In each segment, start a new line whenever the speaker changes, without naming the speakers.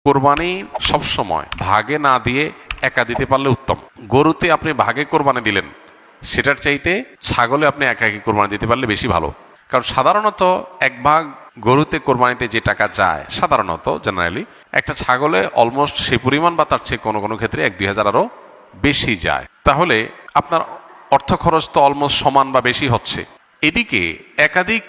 কোরবানি সবসময় ভাগে না দিয়ে একা দিতে পারলে উত্তম। গরুতে আপনি ভাগে কোরবানি দিলেন, সেটার চাইতে ছাগলে আপনি একাকি কোরবানি দিতে পারলে বেশি ভালো। কারণ সাধারণত এক ভাগ গরুতে কোরবানিতে যে টাকা যায়, সাধারণত জেনারেলি একটা ছাগলে অলমোস্ট সেই পরিমাণ বা তার চেয়ে কোনো কোনো ক্ষেত্রে 1-2 হাজার আরও বেশি যায়। তাহলে আপনার অর্থ খরচ তো অলমোস্ট সমান বা বেশি হচ্ছে। এদিকে একাধিক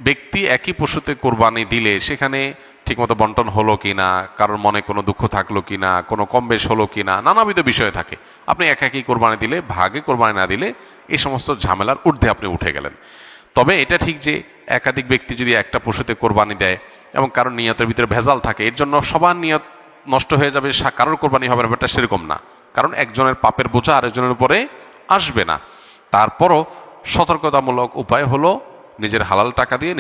ব্যক্তি একই পশুতে কোরবানি দিলে সেখানে ঠিকমতো বন্টন হলো কিনা, কারোর মনে কোনো দুঃখ থাকলো কিনা, কোনো কম বেশ হলো কিনা, নানাবিধ বিষয় থাকে। আপনি একাকি কোরবানি দিলে, ভাগে কোরবানি না দিলে এই সমস্ত ঝামেলার ঊর্ধ্বে আপনি উঠে গেলেন। তবে এটা ঠিক যে একাধিক ব্যক্তি যদি একটা পশুতে কোরবানি দেয় এবং কারোর নিয়তের ভিতরে ভেজাল থাকে, এর জন্য সবার নিয়ত নষ্ট হয়ে যাবে, কারোর কোরবানি হবে না, ব্যাপারটা সেরকম না। কারণ একজনের পাপের বোঝা আরেকজনের উপরে আসবে না। তারপরও সতর্কতামূলক উপায় হলো নিজের হালাল টাকা দিয়ে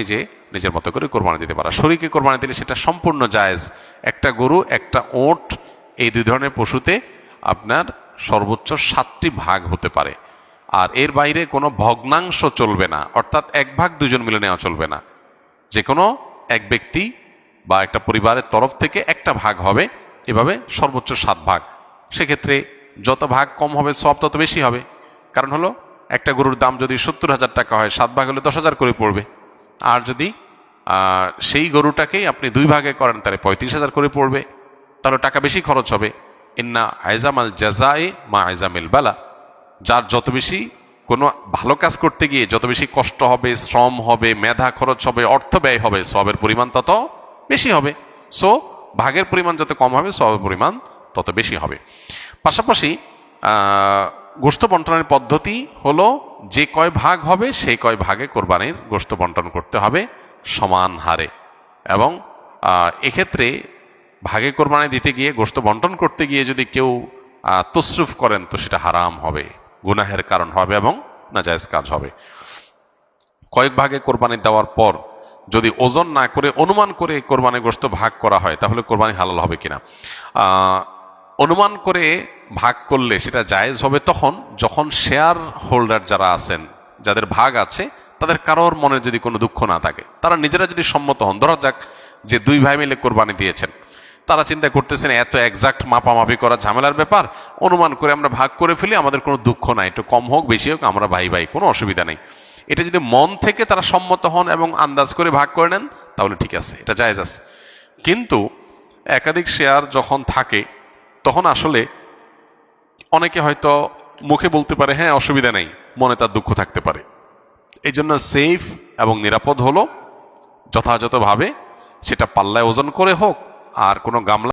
নিজের মতো করে কোরবানি দিতে পারা। শরীকে কোরবানি দিলে সেটা সম্পূর্ণ জায়েজ। একটা গরু, একটা ওট, এই দুই ধরনের পশুতে আপনার সর্বোচ্চ 7টি ভাগ হতে পারে। আর এর বাইরে কোনো ভগ্নাংশ চলবে না, অর্থাৎ এক ভাগ দুজন মিলে নেওয়া চলবে না। যে কোনো এক ব্যক্তি বা একটা পরিবারের তরফ থেকে একটা ভাগ হবে, এভাবে সর্বোচ্চ 7 ভাগ। সেক্ষেত্রে যত ভাগ কম হবে সব তত বেশি হবে। কারণ হলো একটা গরুর দাম যদি 70,000 টাকা হয়, 7 ভাগ হলে 10,000 করে পড়বে। আর যদি সেই গরুটাকেই আপনি 2 ভাগে করেন তাহলে 35,000 করে পড়বে, তাহলে টাকা বেশি খরচ হবে। ইন্না আইজামাল জাযায়ে মা আইজামিল বালা। যার যত বেশি কোনো ভালো কাজ করতে গিয়ে যত বেশি কষ্ট হবে, শ্রম হবে, মেধা খরচ হবে, অর্থ ব্যয় হবে, সবের পরিমাণ তত বেশি হবে। সো ভাগের পরিমাণ যত কম হবে সবের পরিমাণ তত বেশি হবে। পাশাপাশি গোশত বন্টনের পদ্ধতি হলো যে কয় ভাগ হবে সেই কয় ভাগে কোরবানির গোশত বন্টন করতে হবে সমান হারে। এবং এক্ষেত্রে ভাগে কোরবানি দিতে গিয়ে, গোশত বন্টন করতে গিয়ে যদি কেউ তসরুফ করেন তো সেটা হারাম হবে, গুনাহের কারণ হবে এবং নাজায়েজ কাজ হবে। কয়েক ভাগে কোরবানি দেওয়ার পর যদি ওজন না করে অনুমান করে কোরবানি গোশত ভাগ করা হয় তাহলে কোরবানি হালাল হবে কিনা। অনুমান করে ভাগ করলে সেটা জায়েজ হবে তখন যখন শেয়ার হোল্ডার যারা আছেন, যাদের ভাগ আছে, তাদের কারোর মনে যদি কোনো দুঃখ না থাকে, তারা নিজেরা যদি সম্মত হন। ধরা যাক যে 2 ভাই মিলে কোরবানি দিয়েছেন, তারা চিন্তা করতেছেন এত এক্সাক্ট মাপামাপি করা ঝামেলার ব্যাপার, অনুমান করে আমরা ভাগ করে ফেলি, আমাদের কোনো দুঃখ নাই, একটু কম হোক বেশি হোক আমরা ভাই ভাই, কোনো অসুবিধা নেই। এটা যদি মন থেকে তারা সম্মত হন এবং আন্দাজ করে ভাগ করে নেন তাহলে ঠিক আছে, এটা জায়েজ আছে। কিন্তু একাধিক শেয়ার যখন থাকে তখন আসলে অনেকে হয়তো মুখে বলতে পারে হ্যাঁ অসুবিধা নেই, মনে তার দুঃখ থাকতে পারে। এই জন্য সেফ এবং নিরাপদ হলো যথাযথভাবে সেটা পাল্লায় ওজন করে হোক আর কোনো গামলা